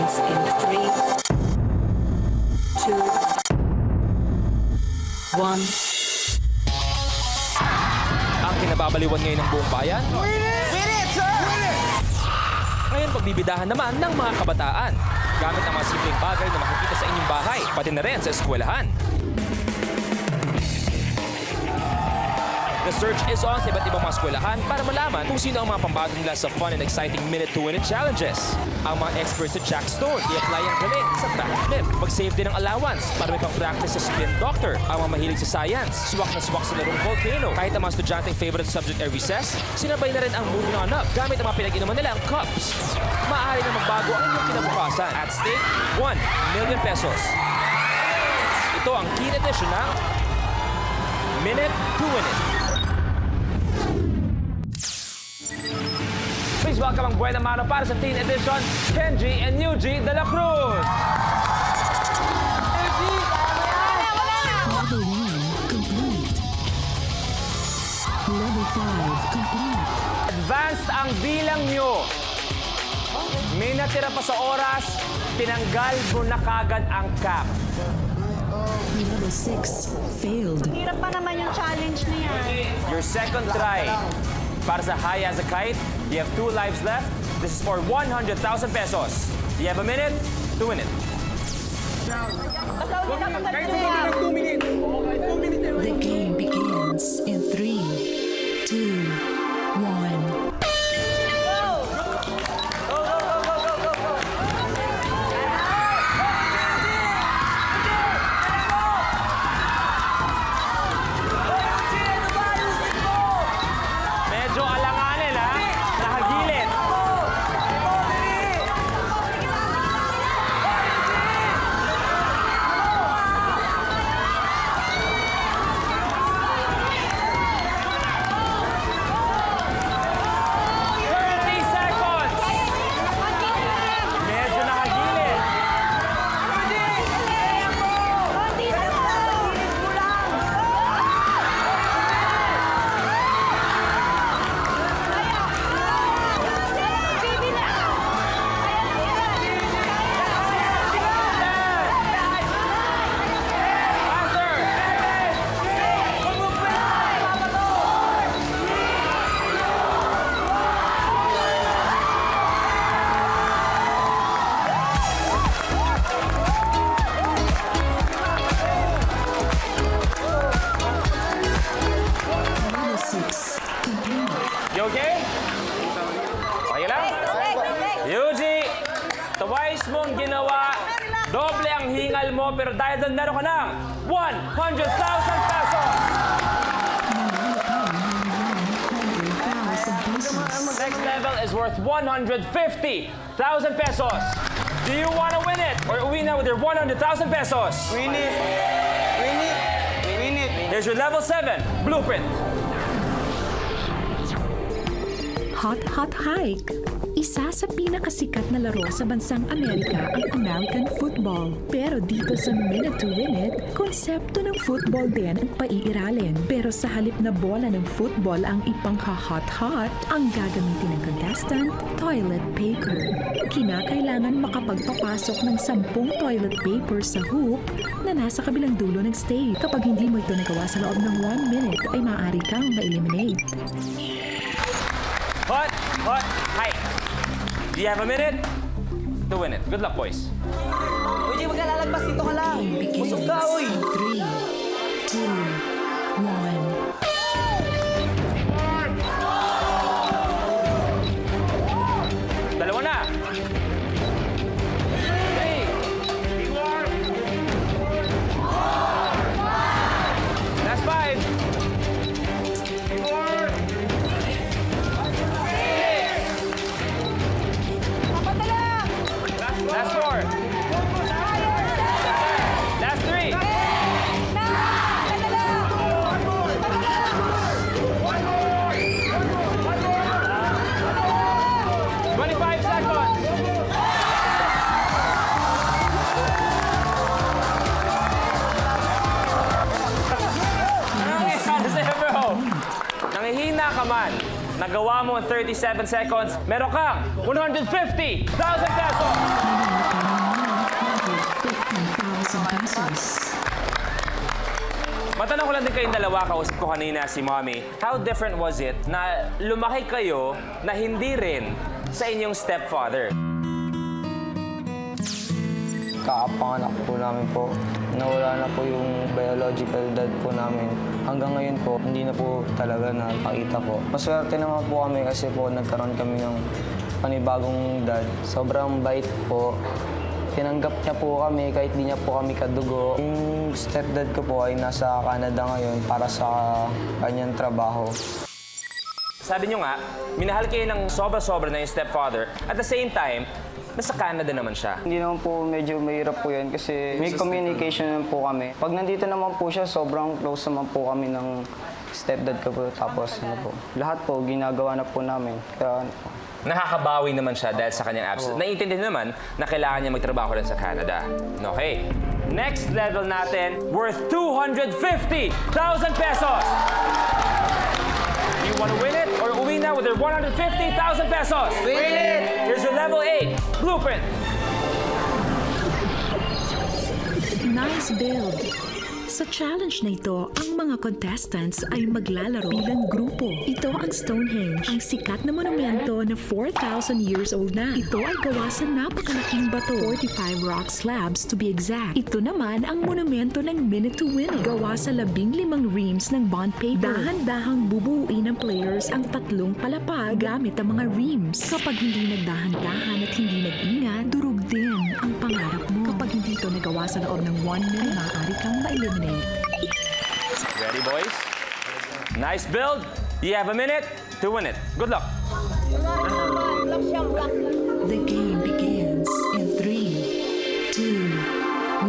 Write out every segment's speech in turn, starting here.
begins in 3, 2, 1. Ang kinababaliwan ngayon ng buong bayan, Win it, sir! ngayon pagbibidahan naman ng mga kabataan. Gamit ang mga simpleng bagay na makikita sa inyong bahay, pati na rin sa eskwelahan. The search is on sa iba't ibang mga eskwelahan para malaman kung sino ang mga pambago nila sa fun and exciting Minute to Win It challenges. Ang mga experts sa Jack Stone, i-apply ang galing sa backflip. Mag-save din ng allowance para may pang-practice sa spin doctor. Ang mga mahilig sa science, swak na swak sa larong volcano. Kahit ang mga estudyanteng favorite subject ay recess, sinabay na rin ang moving on up gamit ang mga pinag-inuman nilang cups. Maaari na magbago ang inyong kinabukasan. At stake, 1 million pesos. Ito ang key edition ng Minute to Win It. Please welcome ang buena mano para sa teen edition, Kenji and Yuji de la Cruz. Level 1 complete. Level 5 complete. Advanced ang bilang nyo. May natira pa sa oras, tinanggal mo na kagad ang cap. Level 6 failed. Hirap pa naman yung challenge na yan. Your second try. Para sa High as a Kite, you have 2 lives left. This is for 100,000 pesos. You have a minute to win it. The game begins in 3, 2, 1. Medyo alanganin, ha? Nakagilid. Medyo nakagilid. Level 6 complete. You okay? Okay lang? Yuji, twice mong ginawa, doble ang hingal mo, pero dahil doon meron ka ng 100,000 pesos! Next level is worth 150,000 pesos. Do you want to win it? Or uwi na with your 100,000 pesos? Win it! Win it! Win it! Here's your level 7 blueprint. Hot Hot Hike. Isa sa pinakasikat na laro sa bansang Amerika ang American football. Pero dito sa Minute to Win It, konsepto ng football din ang paiiralin. Pero sa halip na bola ng football ang ipangha-hot-hot, ang gagamitin ng contestant, toilet paper. Kinakailangan makapagpapasok ng 10 toilet paper sa hoop na nasa kabilang dulo ng stage. Kapag hindi mo ito nagawa sa loob ng 1 minute, ay maaari kang ma-eliminate. Hot, hot, hike. Do you have a minute to win it? Good luck, boys. Uy, di maglalagpas dito ka lang. Game begins Busog ka, uy. in 3, 2, 1. Dalawa na. 3. Last 5. Last 4. Last 3. Nangihina ka man, nagawa mo in 37 seconds, meron kang 150,000 pesos! pesos. Matanong ko lang din kayong dalawa, kausap ko kanina si Mommy. How different was it na lumaki kayo na hindi rin sa inyong stepfather? Kakapanganak po namin po. Nawala na po yung biological dad po namin. Hanggang ngayon po, hindi na po talaga nakakita po. Maswerte naman po kami kasi po nagkaroon kami ng panibagong dad. Sobrang bait po. Tinanggap niya po kami kahit di niya po kami kadugo. Yung stepdad ko po ay nasa Canada ngayon para sa kanyang trabaho. Sabi nyo nga, minahal kayo ng sobra-sobra na yung stepfather. At the same time, nasa Canada naman siya. Hindi naman po medyo mahirap po yan kasi may communication naman po kami. Pag nandito naman po siya, sobrang close naman po kami ng stepdad ko po. Tapos ano po, lahat po ginagawa na po namin. Kaya ano po. Nakakabawi naman siya dahil sa kanyang absence. Naiintindihan naman na kailangan niya magtrabaho rin sa Canada. Okay. Next level natin, worth 250,000 pesos. You want to win it or uwi na with your 150,000 pesos? Win it! Here's your level 8 blueprint. Nice build. Sa challenge na ito, ang mga contestants ay maglalaro bilang grupo. Ito ang Stonehenge, ang sikat na monumento na 4,000 years old na. Ito ay gawa sa napakalaking bato, 45 rock slabs to be exact. Ito naman ang monumento ng Minute to Win It, gawa sa 15 reams ng bond paper. Dahan-dahang bubuuin ng players ang 3 palapag gamit ang mga reams. Kapag hindi nagdahan-dahan at hindi nag-ingat, durog din ang pangarap mo. Kapag hindi ito nagawa sa loob ng 1 minute, maaari kang ma-eliminate. Ready, boys? Nice build. You have a minute to win it. Good luck. The game begins in 3, 2,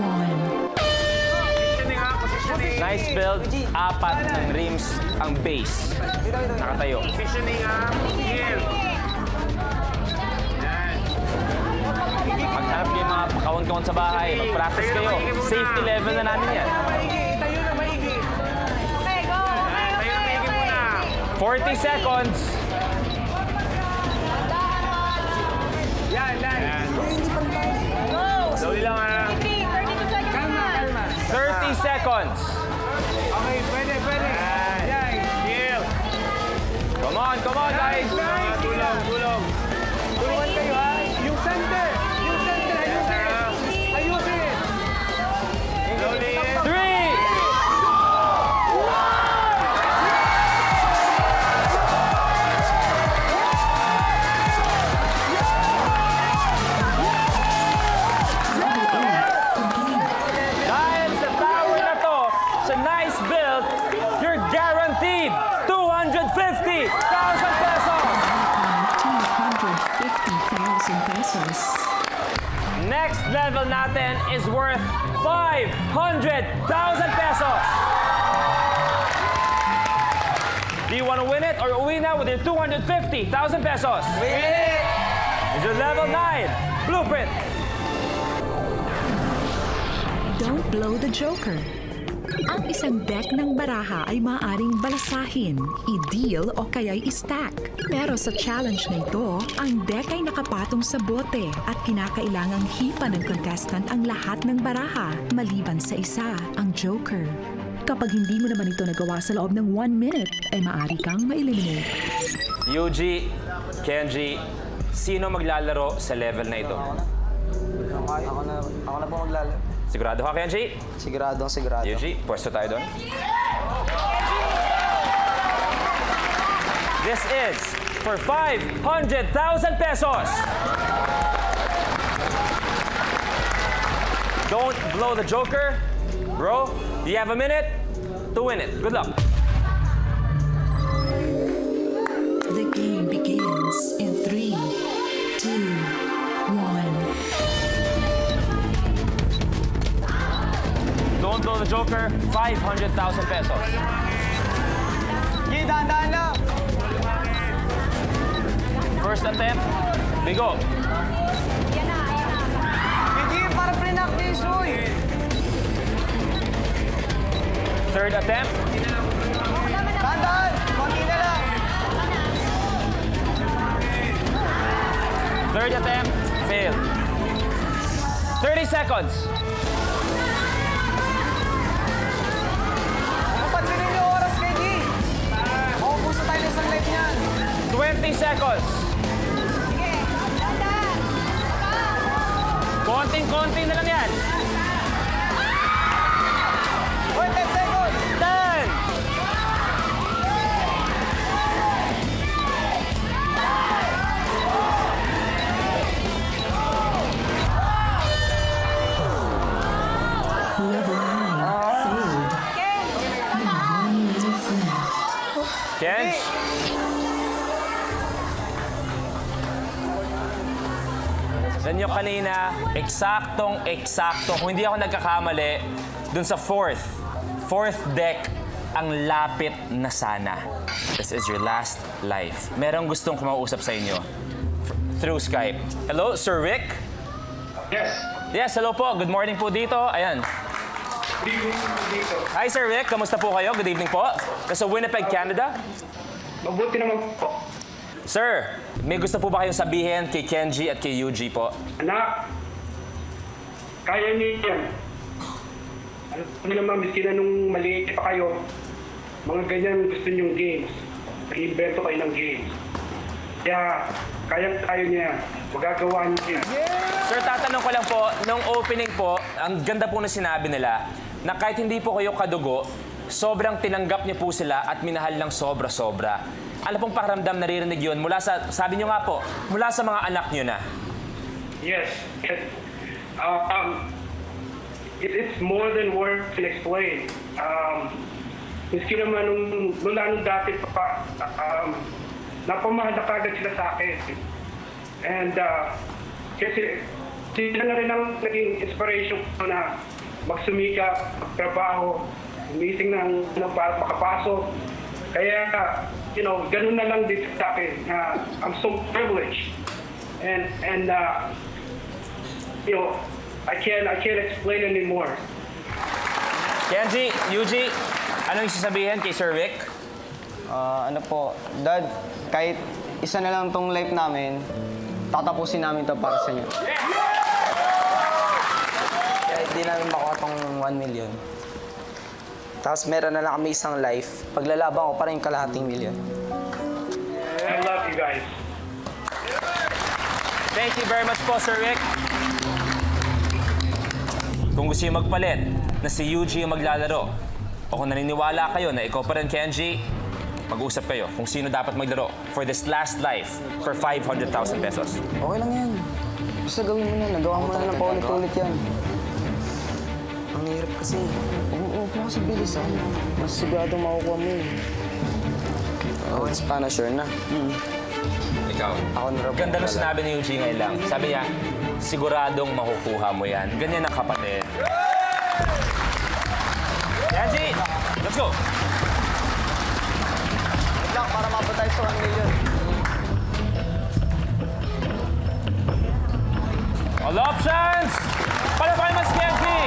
1. Nice build. 4 ng rims ang base. Nakatayo. Maghanap kayo mga kawan-kawan sa bahay. Mag-practice kayo. Safety level na namin yan. 40 seconds. Slowly lang ha. 30 seconds. Okay, pwede. Yan, chill. Come on, guys. Tulong. Tulungan kayo ha. Yung center, ayusin. Slowly. 3. Dahil sa power na to, sa nice build, you're guaranteed 250,000 pesos. 250,000 pesos. Next level natin is worth 500,000 pesos. Do you want to win it or uwi na with your 250,000 pesos? Win it! Is your level 9 blueprint. Don't blow the joker. Ang isang deck ng baraha ay maaaring balasahin, i-deal o kaya'y i-stack. Pero sa challenge na ito, ang deck ay nakapatong sa bote at kinakailangang hipa ng contestant ang lahat ng baraha, maliban sa isa, ang joker. Kapag hindi mo naman ito nagawa sa loob ng 1 minute, ay maaari kang ma-eliminate. Yuji, Kenji, sino maglalaro sa level na ito? Ako na po maglalaro. Sigurado ka, Kenji? Sigurado. Yuji, pwesto tayo doon. This is for 500,000 pesos. Don't blow the joker. Bro, you have a minute to win it. Good luck. The game begins in 3, 2, 1. Don't blow the joker. 500,000 pesos. Okay, dahan-dahan lang. First attempt, bigo. Hindi, para pre-practice, uy. Third attempt, Dahan-dahan, konti na lang. third attempt, failed. 30 seconds. 20 seconds. Konting-konti na lang yan. 10 seconds. 10. Level 9 failed. 1 minute left. Kenj? Alam nyo kanina, eksaktong, kung hindi ako nagkakamali, dun sa fourth deck, ang lapit na sana. This is your last life. Merong gustong kumausap sa inyo through Skype. Hello, Sir Rick? Yes. Yes, hello po. Good morning po dito. Ayan. Good evening dito. Hi, Sir Rick. Kamusta po kayo? Good evening po. Nasa Winnipeg, Canada. Mabuti naman po. Sir, may gusto po ba kayong sabihin kay Kenji at kay Yuji po? Anak, kaya niyo yan. Alam niyo naman, miski na nung maliit pa kayo, mga ganyan gusto niyong games. Nag-invento kayo ng games. Kaya, kaya niya yan. Magagawa niyo yan. Sir, tatanong ko lang po, nung opening po, ang ganda po na sinabi nila, na kahit hindi po kayo kadugo, sobrang tinanggap niyo po sila at minahal ng sobra-sobra. Ano pong pakiramdam naririnig yun mula sa, sabi niyo nga po, mula sa mga anak niyo na? Yes. It's more than words can explain. Miski naman nung dati pa, napamahal na kagad sila sa akin. And kasi sila na rin ang naging inspiration ko na magsumikap, magtrabaho, gumising ng para makapasok. Kaya, ganun na lang din sa akin. I'm so privileged. And I can't explain anymore. Kenji, Yuji, anong sasabihin kay Sir Rick? Ano po, Dad, kahit isa na lang tong life namin, tatapusin namin to para sa inyo. Kahit di namin makuha tong 1 million. Tapos meron na lang kami isang life. Paglalaban ko pa rin yung kalahating million. I love you guys. Thank you very much po, Sir Rick. Kung gusto niyo magpalit na si Yuji yung maglalaro, o kung naniniwala kayo na ikaw pa rin, Kenji, mag-usap kayo kung sino dapat maglaro for this last life for 500,000 pesos. Okay lang yan. Basta gawin mo na. Nagawa mo na lang paulit-ulit yan. Ang hirap kasi. Oo po kasi bilis ah. Mas sigurado makukuha mo eh. Oh, it's pa na sure na. Ikaw. Ako na rin. Ganda nung sinabi ni Yuji ngayon lang. Sabi niya, siguradong makukuha mo yan. Ganyan ang kapatid. Kenji, let's go! Wait lang, para mabot tayo sa 1 million. All options! Palabay mas Kenji!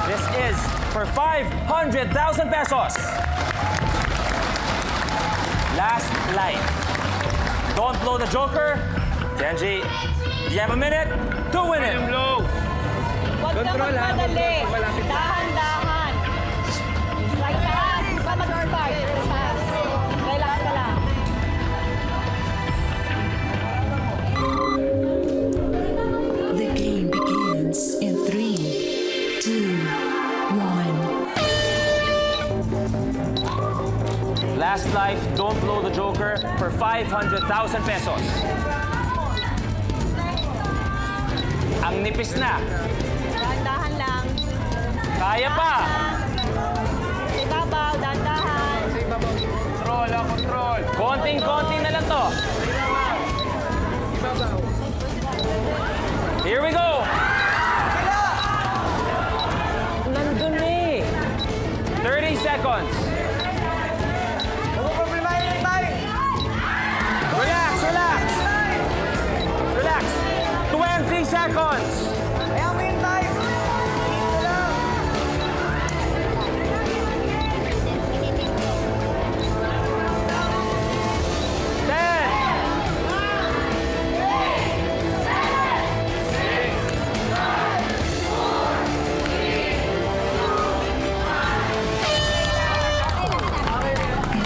This is for 500,000 pesos. Last life. Don't blow the joker. Kenji, you have a minute to win it. Huwag ka magmadali. Dahan-dahan. Like taas. Huwag ka mag-start. Taas. Relax ka lang. The game begins in 3, 2, 1. Last life, don't blow the joker for 500,000 pesos. Ang nipis na. Dahan-dahan lang. Kaya pa. Ibabaw, dahan-dahan. Control. Konting-konti na lang to. Here we go. Nandun eh. 30 seconds. Relax, relax. Relax. 20 seconds. Kaya mo yung time. Dito lang.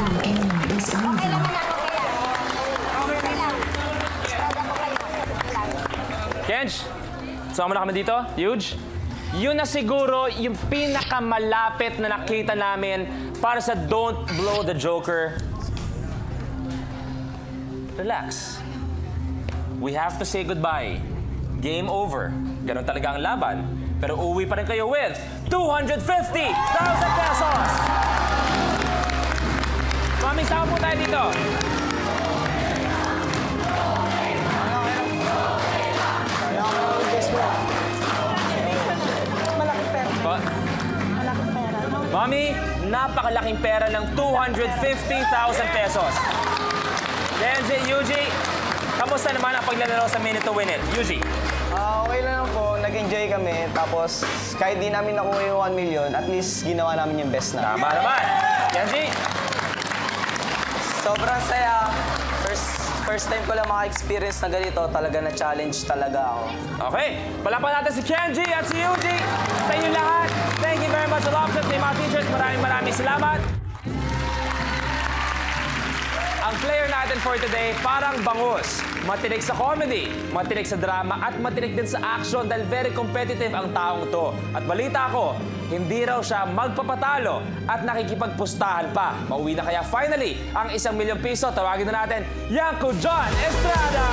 The game is over. Kenj, sama na kami dito. Huge. Yun na siguro yung pinakamalapit na nakita namin para sa Don't Blow the Joker. Relax. We have to say goodbye. Game over. Ganon talaga ang laban. Pero uwi pa rin kayo with 250,000 pesos! Mami, sama po tayo dito. Mami, napakalaking pera ng 250,000 pesos. Kenji, Yuji, kamusta naman ang paglalaro sa Minute to Win It? Yuji. Okay lang po, nag-enjoy kami. Tapos kahit di namin nakuha yung 1 million, at least ginawa namin yung best na. Tama naman. Kenji. Sobrang saya. First time ko lang maka-experience na ganito. Talaga na-challenge talaga ako. Okay, palapan natin si Kenji at si Yuji. Sa inyo lahat, thank you very much. Alapsat sa mga teachers, maraming salamat. Ang player natin for today, parang bangus. Matinig sa comedy, matinig sa drama, at matinig din sa action dahil very competitive ang taong to. At balita ko, hindi raw siya magpapatalo at nakikipagpustahan pa. Mauwi na kaya finally ang 1 milyong piso. Tawagin na natin, Yanko John Estrada!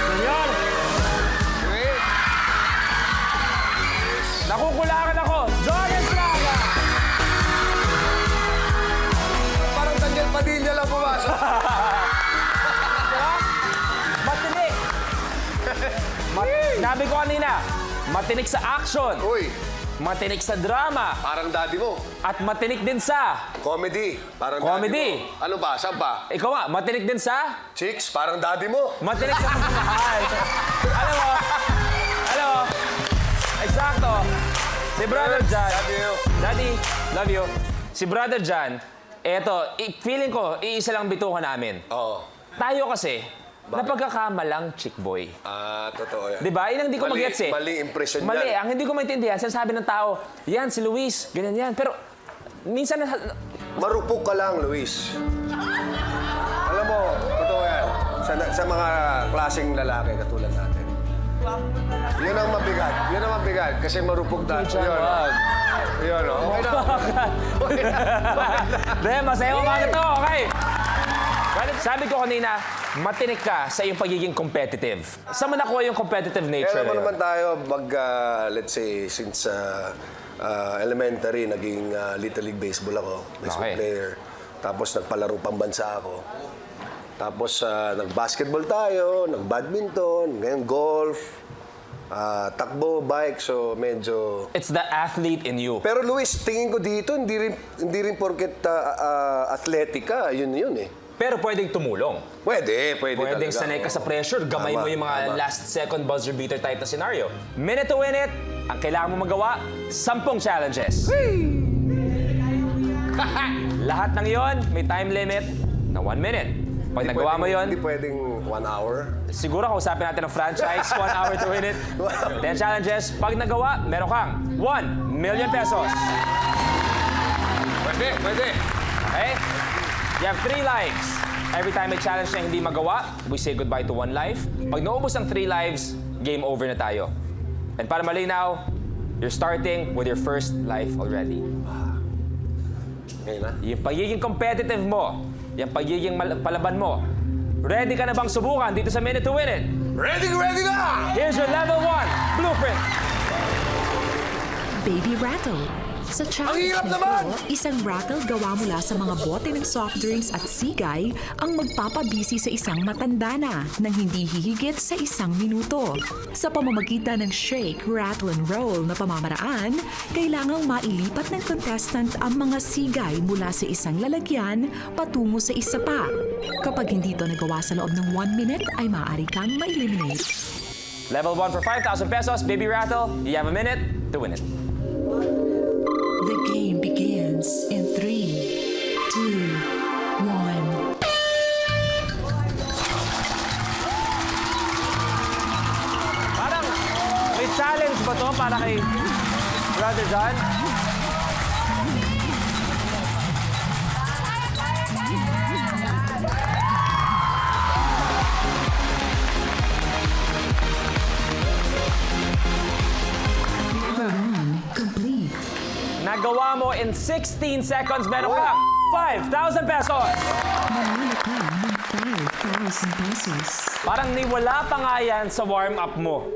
Senyor! Nakukulangan ako, John Estrada! Parang Daniel Padilla lang pumasok. Matinig! Sabi ko kanina, matinig sa action, Uy, matinig sa drama, parang daddy mo. at matinig din sa... Comedy, parang Comedy. daddy mo. Ano ba? Saan ba? Ikaw nga, matinig din sa... Chicks, parang daddy mo. Matinig sa pagmamahal. Alam mo, eksakto. Si Brother John. Love you. Daddy, love you. Si Brother John, feeling ko, iisa lang bitukan namin. Oo. Tayo kasi, napagkakamalang chick boy. Totoo yan. Di ba? Yun ang hindi ko Mali- mag-gets eh. mali impression Mali. yan. Ang hindi ko maintindihan, sinasabi ng tao, yan, si Luis, ganyan yan. Pero, minsan, Marupok ka lang, Luis. Alam mo, totoo yan. Sa mga klaseng lalaki katulad natin. Yun ang mabigat. Yun ang mabigat. Kasi marupok tayo. John, Yun. wag. Yun, oh. Okay na. Dahil, masaya umaga to, okay? Well, sabi ko kanina, matinik ka sa iyong pagiging competitive. Saan mo nakuha yung competitive nature Kaya na yun? naman tayo let's say, since elementary, naging Little League Baseball ako. Baseball Okay. player. Tapos nagpalaro pambansa ako. Tapos nag-basketball tayo, nag-badminton, ngayon golf, takbo, bike, so medyo... It's the athlete in you. Pero Luis, tingin ko dito, hindi rin porket athletic ka, yun eh. Pero pwedeng tumulong. Pwedeng Pwedeng talaga. sanay ka sa pressure, gamay Tama, mo yung mga tama. last second buzzer beater type na scenario. Minute to win it, ang kailangan mo magawa, 10 challenges. Lahat ng yon may time limit na 1 minute. Pag nagawa mo yon, Hindi pwedeng 1 hour. siguro kausapin natin ang franchise, 1 hour to win it. 10 challenges, pag nagawa, meron kang 1 million pesos. Pwede. Okay? You have 3 lives. Every time may challenge na hindi magawa, we say goodbye to 1 life. Pag naubos ang 3 lives, game over na tayo. And para malinaw, you're starting with your first life already. Ngayon na. Yung pagiging competitive mo, yung pagiging palaban mo, ready ka na bang subukan dito sa Minute to Win It? Ready na! Here's your level 1 blueprint. Baby Rattle. Sa challenge hirap na naman! ito, isang rattle gawa mula sa mga bote ng soft drinks at sigay ang magpapabisi sa isang matanda na nang hindi hihigit sa 1 minuto. Sa pamamagitan ng shake, rattle and roll na pamamaraan, kailangang mailipat ng contestant ang mga sigay mula sa isang lalagyan patungo sa isa pa. Kapag hindi ito nagawa sa loob ng 1 minute, ay maaari kang ma-eliminate. Level 1 for 5,000 pesos. Baby Rattle, you have a minute to win it. The game begins in 3, 2, 1. Parang may challenge ba to para kay Brother John. Level 1 complete. Nagawa mo in 16 seconds. Meron kang 5,000 pesos. Manalo ka ng 5,000 pesos. Parang niwala pa nga yan sa warm-up mo.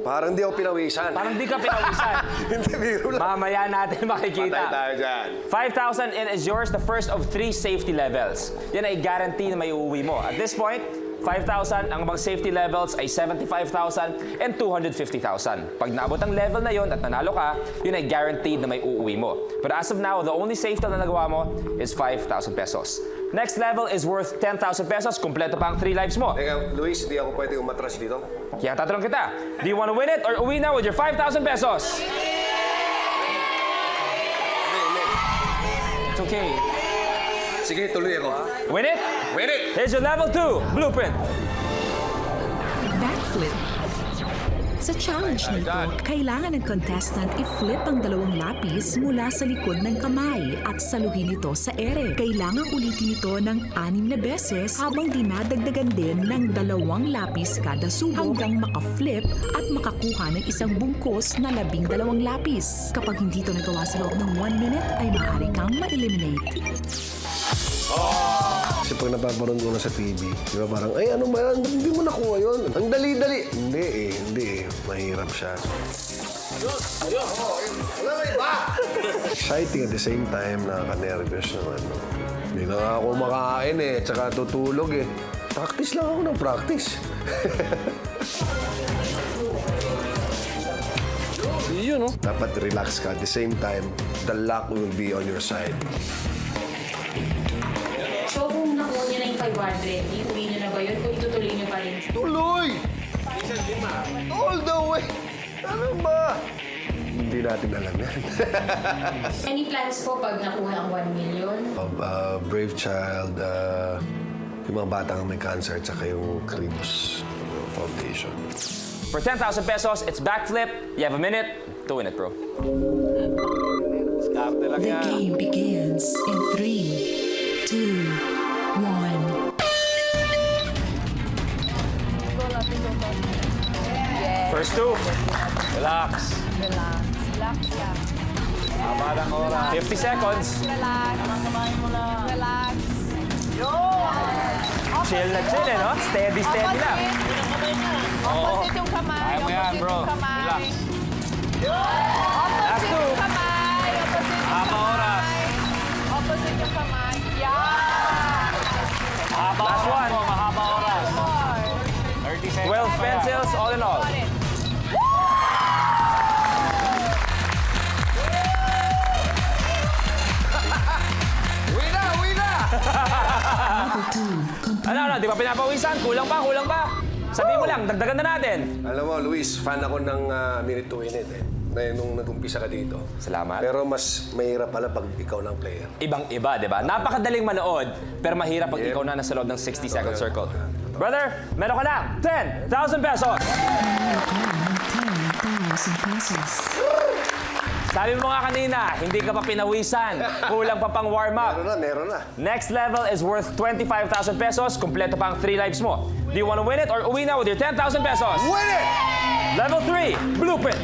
Parang di ako pinawisan. Parang di ka pinawisan. Hindi, biro lang. Mamaya natin Patay makikita. tayo dyan. 5,000 and is yours, the first of 3 safety levels. Yan ay guarantee na may uuwi mo. At this point, 5,000, ang mga safety levels ay 75,000 and 250,000. Pag naabot ang level na yon at nanalo ka, yun ay guaranteed na may uuwi mo. But as of now, the only safety na nagawa mo is 5,000 pesos. Next level is worth 10,000 pesos. Kumpleto pa ang 3 lives mo. Teka, Luis, hindi ako pwede umatras dito. Kaya tatanong kita, do you want to win it or uwi na with your 5,000 pesos? It's okay. Sige, tuloy ako. Win it? Win it! Here's your level 2 blueprint. Backflip. Sa challenge nito, kailangan ng contestant i-flip ang dalawang lapis mula sa likod ng kamay at saluhin ito sa ere. Kailangan ulitin ito ng 6 na beses habang dinadagdagan din ng 2 lapis kada subo hanggang maka-flip at makakuha ng isang bungkos na 12 lapis. Kapag hindi ito nagawa sa loob ng 1 minute, ay maaari kang ma-eliminate. Kasi pag napaparoon ko na sa TV, di ba parang, ay ano ba yan? Hindi mo nakuha yun. Ang dali-dali. Hindi eh. Mahirap siya. Wala may iba! Exciting at the same time, nakaka-nervous naman. No? Hindi na nga ako makain eh, tsaka tutulog eh. Practice lang ako ng practice. Yun, no? Dapat relax ka. At the same time, the luck will be on your side. So kung nakuha niya na yung 500, iuwi niyo na ba yun? Kung itutuloy niyo pa rin? Tuloy! All the way! Ano ba? Hindi natin alam yan. Any plans po pag nakuha ang 1 million? Brave Child, yung mga batang may cancer, at saka yung Cribs Foundation. For 10,000 pesos, it's backflip. You have a minute to win it, bro. The game begins in 3, 2, 1. First 2. Relax. Relax. Relax lang. 50 seconds. Relax. Relax. Chill na chill, eh, no? Steady, steady lang. Opposite yung kamay. Kaya mo yan, Opposite bro. yung kamay. Relax. Opposite Last two. yung kamay. Opposite yung Haba oras. kamay. Opposite yung kamay. Yeah! Last one. Mahaba oras. 30 seconds. 12 pencils, all in all. Got it. Level 2 complete. Ano, di ba pinapawisan? Kulang pa. Sabi mo lang, dagdagan na natin. Alam mo, Luis, fan ako ng Minute to Win It eh. Nung nag-umpisa ka dito. Salamat. Pero mas mahirap pala pag ikaw lang player. Ibang-iba, di ba? Napakadaling manood, pero mahirap pag ikaw na nasa loob ng 60-second circle. Brother, meron ka lang 10,000 pesos. Manalo ka ng 10,000 pesos. Sabi mo nga kanina, hindi ka pa pinawisan. Kulang pa pang warm-up. Meron na. Next level is worth 25,000 pesos. Kumpleto pa ang 3 lives mo. Do you want to win it or uwi na with your 10,000 pesos? Win it! Level 3, blueprint.